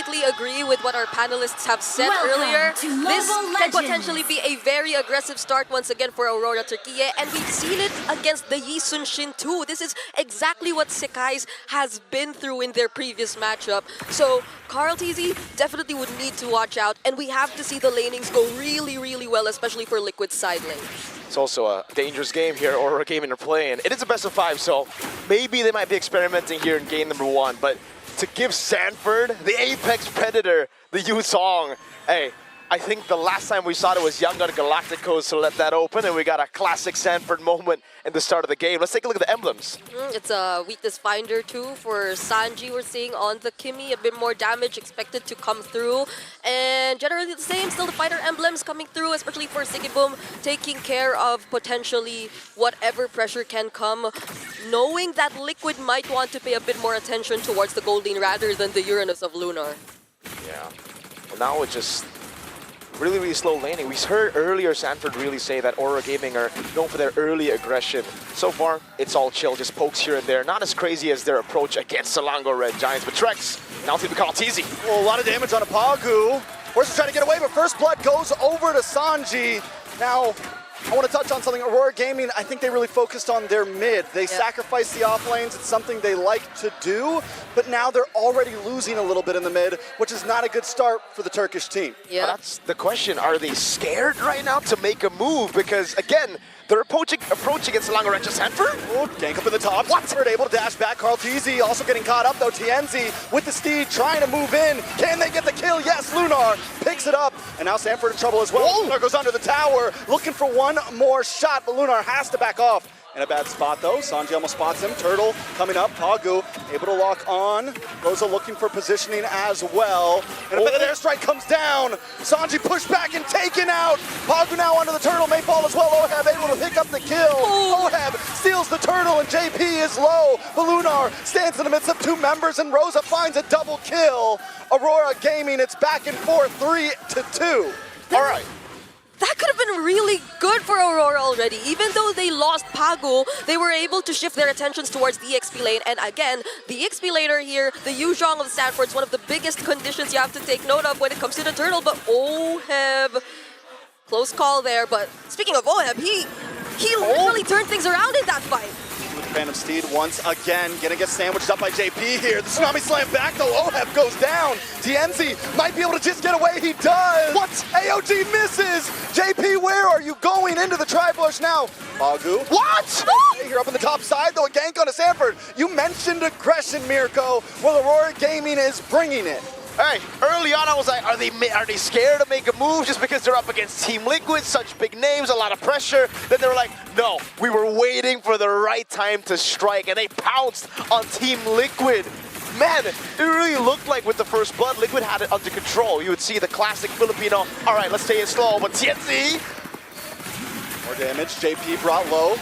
completely agree with what our panelists have said earlier. This can potentially be a very aggressive start once again for Aurora Turquie, and we've seen it against the Yi Sun Shin too. This is exactly what Sekai's has been through in their previous matchup. So Carl TZ definitely would need to watch out, and we have to see the lanings go really, really well, especially for Liquid's side lane. It's also a dangerous game here, Aurora Gaming are playing. It is a best of 5, so maybe they might be experimenting here in game number 1, but to give Sanford, the apex predator, the Yuzong, hey, I think the last time we saw it was Young Gun Galacticos to let that open, and we got a classic Sanford moment in the start of the game. Let's take a look at the emblems. It's a weakness finder too for Sanji. We're seeing on the Kimi a bit more damage expected to come through, and generally the same. Still the fighter emblems coming through, especially for Sigibum, taking care of potentially whatever pressure can come, knowing that Liquid might want to pay a bit more attention towards the Goldeen rather than the Uranus of Lunar. Yeah. Well, now it's just really, really slow laning. We heard earlier Sanford really say that Aurora Gaming are known for their early aggression. So far, it's all chill, just pokes here and there. Not as crazy as their approach against Selangor Red Giants, but Trex, now to Carl TZ. Well, a lot of damage on a Pagu. Horse is trying to get away, but first blood goes over to Sanji. Now, I want to touch on something. Aurora Gaming, I think they really focused on their mid. They sacrificed the off lanes. It's something they like to do, but now they're already losing a little bit in the mid, which is not a good start for the Turkish team. Yeah. Well, that's the question. Are they scared right now to make a move? Because, again, they're approaching against Selangor Red Sanford. Oh, gank up in the top. Watford able to dash back. Carl TZ also getting caught up, though. Tienzi with the steed trying to move in. Can they get the kill? Yes, Lunar picks it up, and now Sanford in trouble as well. Whoa. Lunar goes under the tower, looking for one more shot, but Lunar has to back off. In a bad spot though, Sanji almost spots him. Turtle coming up, Pagu able to lock on. Rosa looking for positioning as well. And a bit of airstrike comes down. Sanji pushed back and taken out. Pagu now onto the Turtle, may fall as well. Oheb able to pick up the kill. Oheb steals the Turtle and JP is low. But Lunar stands in the midst of two members and Rosa finds a double kill. Aurora Gaming, it's back and forth, 3-2. All right. That could have been really good for Aurora already. Even though they lost Pagu, they were able to shift their attentions towards the XP lane. And again, the XP laner here, the Yuzhong of Sanford, is one of the biggest conditions you have to take note of when it comes to the Turtle. But Oheb, close call there. But speaking of Oheb, he literally turned things around in that fight. With the Phantom Steed once again, gonna get sandwiched up by JP here. The Tsunami Slam back though, Oheb goes down. Tienzi might be able to just get away, he does! What? AOG misses! JP, where are you going? Into the tri-bush now. Pagu. What? Here up on the top side though, a gank on a Sanford. You mentioned aggression, Mirko. Well, Aurora Gaming is bringing it. Hey, early on I was like, are they scared to make a move just because they're up against Team Liquid, such big names, a lot of pressure? Then they were like, no, we were waiting for the right time to strike, and they pounced on Team Liquid. Man, it really looked like with the first blood, Liquid had it under control. You would see the classic Filipino, all right, let's stay it slow, but Tienzi. More damage, JP brought low.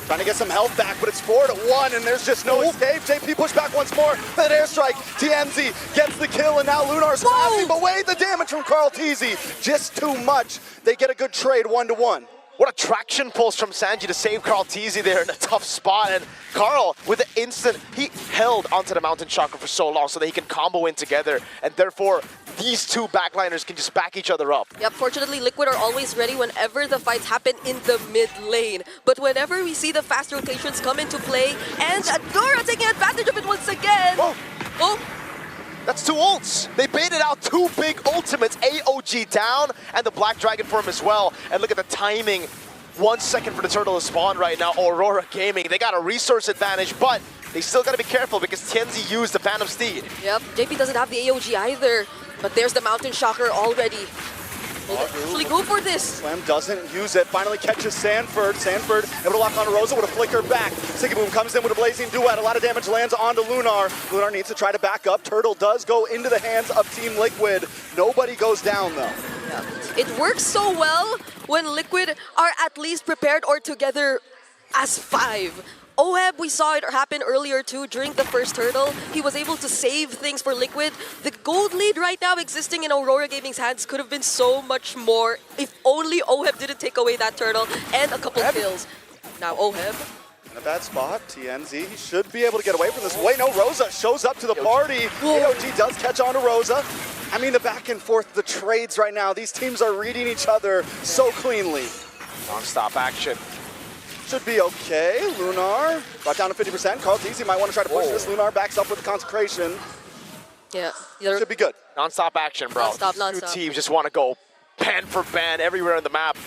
Trying to get some health back, but it's 4-1, and there's just no escape. JP pushed back once more. That airstrike. TNZ gets the kill, and now Lunar's passing. But wait, the damage from Carl TZ. Just too much. They get a good trade 1-1. What a traction pulse from Sanji to save Carl TZ there in a tough spot. And Carl, with the instant, he held onto the Mountain Chakra for so long so that he can combo in together. And therefore, these two backliners can just back each other up. Yep, fortunately, Liquid are always ready whenever the fights happen in the mid lane. But whenever we see the fast rotations come into play, and Adora taking advantage of it once again. Oh. That's two ults. They baited out two big ultimates, AOG down, and the Black Dragon form as well. And look at the timing. 1 second for the Turtle to spawn right now. Aurora Gaming, they got a resource advantage, but they still got to be careful because Tienzi used the Phantom Steed. Yep, JP doesn't have the AOG either, but there's the Mountain Shocker already. Will they actually go for this? Slam doesn't use it. Finally catches Sanford. Sanford able to lock on Rosa with a flicker back. Sigiboom comes in with a blazing duet. A lot of damage lands onto Lunar. Lunar needs to try to back up. Turtle does go into the hands of Team Liquid. Nobody goes down though. Yeah. It works so well when Liquid are at least prepared or together as 5. Oheb, we saw it happen earlier too during the first Turtle. He was able to save things for Liquid. The gold lead right now existing in Aurora Gaming's hands could have been so much more if only Oheb didn't take away that Turtle and a couple kills. Now Oheb. In a bad spot, TNZ should be able to get away from this. Wait, no, Rosa shows up to the party. AOG does catch on to Rosa. I mean, the back and forth, the trades right now, these teams are reading each other so cleanly. Non-stop action. Should be okay. Lunar brought down to 50%. Carl TZ might want to try to push this. Lunar backs up with consecration. Yeah. Should be good. Non-stop action, bro. Non-stop. Two teams just want to go band for band everywhere on the map.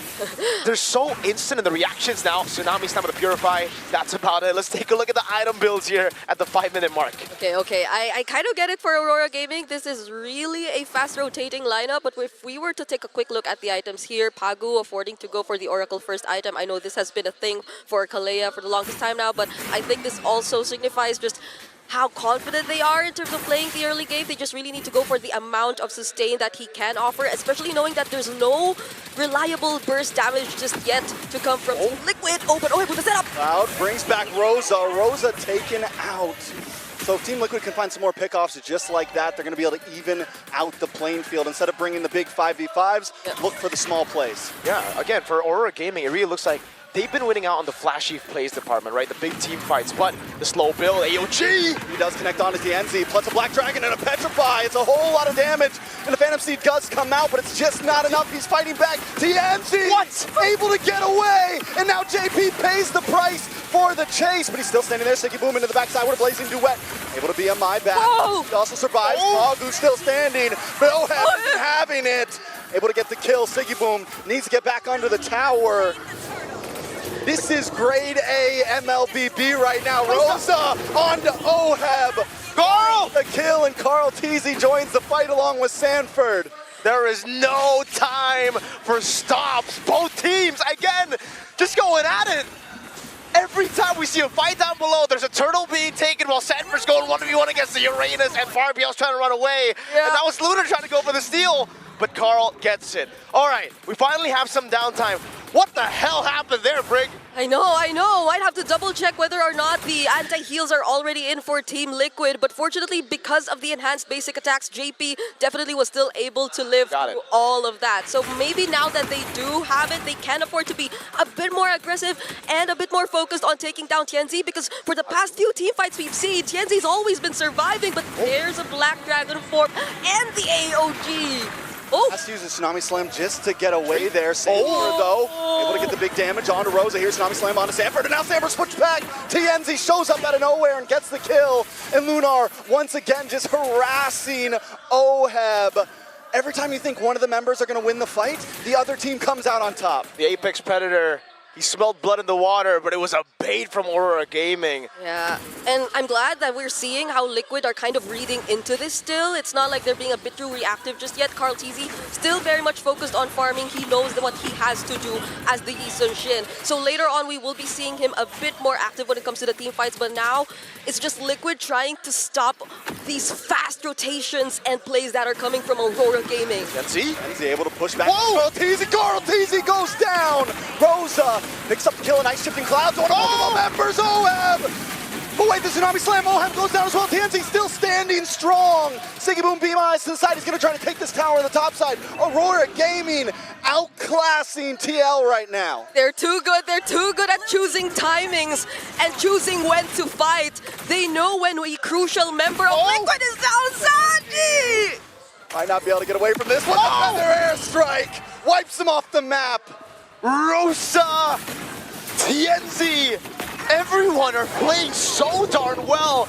They're so instant in the reactions now. Tsunami Stamina Purify, that's about it. Let's take a look at the item builds here at the 5-minute mark. Okay. I kind of get it for Aurora Gaming. This is really a fast rotating lineup, but if we were to take a quick look at the items here, Pagu affording to go for the Oracle first item. I know this has been a thing for Kalea for the longest time now, but I think this also signifies just how confident they are in terms of playing the early game. They just really need to go for the amount of sustain that he can offer, especially knowing that there's no reliable burst damage just yet to come from Team Liquid. Oh, but with the setup! Cloud brings back Rosa. Rosa taken out. So if Team Liquid can find some more pickoffs just like that, they're going to be able to even out the playing field. Instead of bringing the big 5v5s, look for the small plays. Yeah, again, for Aurora Gaming, it really looks like they've been winning out on the flashy plays department, right? The big team fights, but the slow build, AOG! He does connect on to TNZ, plus a Black Dragon and a Petrify. It's a whole lot of damage, and the Phantom Seed does come out, but it's just not enough. He's fighting back. TNZ! What? Able to get away, and now JP pays the price for the chase, but he's still standing there. Siggy Boom into the backside with a Blazing Duet. Able to be a my back. He also survives. Pagu's still standing, but Oheb isn't having it. Able to get the kill. Siggy Boom needs to get back under the tower. This is grade A MLBB right now. Rosa on to Oheb. Carl! The kill, and Carl TZ joins the fight along with Sanford. There is no time for stops. Both teams, again, just going at it. Every time we see a fight down below, there's a turtle being taken while Sanford's going 1v1 against the Uranus, and Farbiel's trying to run away. Yeah. And that was Lunar trying to go for the steal, but Carl gets it. All right, we finally have some downtime. What the hell happened there, Brig? I know. I'd have to double check whether or not the anti-heals are already in for Team Liquid, but fortunately, because of the enhanced basic attacks, JP definitely was still able to live through all of that. So maybe now that they do have it, they can afford to be a bit more aggressive and a bit more focused on taking down TNZ, because for the past few team fights we've seen, TNZ's always been surviving, but there's a Black Dragon form and the AOG. Has to use a Tsunami Slam just to get away there. Sanford, though, able to get the big damage onto Rosa. Here's Tsunami Slam onto Sanford, and now Sanford switched back. TNZ shows up out of nowhere and gets the kill. And Lunar, once again, just harassing Oheb. Every time you think one of the members are going to win the fight, the other team comes out on top. The Apex Predator, he smelled blood in the water, but it was a bait from Aurora Gaming. Yeah, and I'm glad that we're seeing how Liquid are kind of reading into this still. It's not like they're being a bit too reactive just yet. Carl TZ still very much focused on farming. He knows what he has to do as the Yi Sun-shin. So later on, we will be seeing him a bit more active when it comes to the team fights, but now it's just Liquid trying to stop these fast rotations and plays that are coming from Aurora Gaming. TNZ able to push back. Whoa! Carl TZ goes down! Rosa picks up the kill, and Ice Shifting Clouds on multiple members. Oheb! Oh wait, the Tsunami Slam. Oheb goes down as well. TNZ still standing strong. Siggy Boom Beam Eyes to the side. He's going to try to take this tower on the top side. Aurora Gaming outclassing TL right now. They're too good. They're too good at choosing timings and choosing when to fight. They know when a crucial member of Liquid is down. Sanji! Might not be able to get away from this one. Another airstrike wipes him off the map. Rosa, TNZ, everyone are playing so darn well.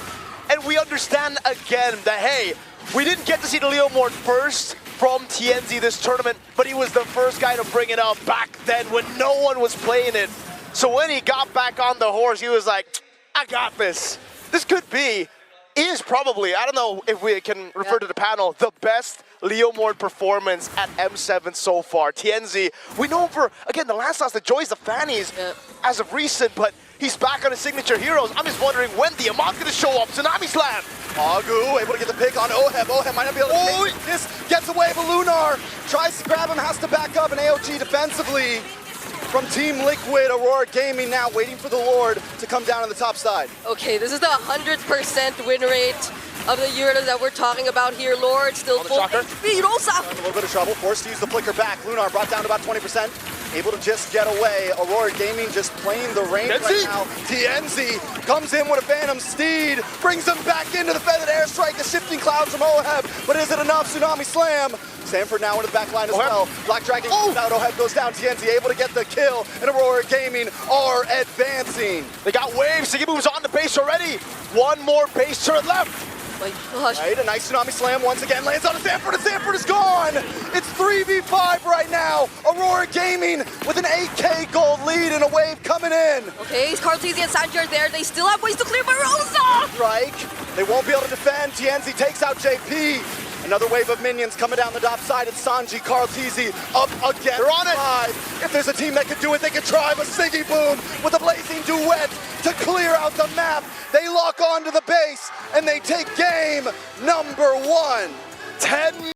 And we understand again that, hey, we didn't get to see the Leo Mort first from TNZ this tournament, but he was the first guy to bring it up back then when no one was playing it. So when he got back on the horse, he was like, I got this. This could be, is probably, I don't know if we can refer to the panel, the best Leo Mort performance at M7 so far. TNZ, we know him for, again, the last the Joys, the Fannies as of recent, but he's back on his signature heroes. I'm just wondering when the Amok gonna show up. Tsunami Slam. Pagu able to get the pick on Oheb. Oheb might not be able to take this. Gets away, but Lunar tries to grab him, has to back up, and AOG defensively from Team Liquid. Aurora Gaming now waiting for the Lord to come down on the top side. Okay, this is the 100% win rate of the Uranus that we're talking about here. Lord still full HP. Rosa! A little bit of trouble, forced to use the flicker back. Lunar brought down to about 20%. able to just get away. Aurora Gaming just playing the range right now. TNZ comes in with a Phantom Steed, brings him back into the Feathered Airstrike, the Shifting Clouds from Oheb, but is it enough? Tsunami Slam. Sanford now into the back line as well. Black Dragon goes out, Oheb goes down, TNZ able to get the kill, and Aurora Gaming are advancing. They got waves, Siggy Boom's on the base already. One more base turret left. My gosh. Right, a nice Tsunami Slam once again lands on Sanford, and Sanford is gone! It's 3v5 right now. Aurora Gaming with an 8k gold lead and a wave coming in. Okay, Carl TZ and Sanji are there. They still have ways to clear Barossa! Strike. They won't be able to defend. TNZ takes out JP. Another wave of minions coming down the top side. It's Sanji, Carl TZ up again. They're on it. If there's a team that could do it, they could try. But Siggy Boom with a blazing duet to clear out the map. They lock onto the base and they take game number 1. 10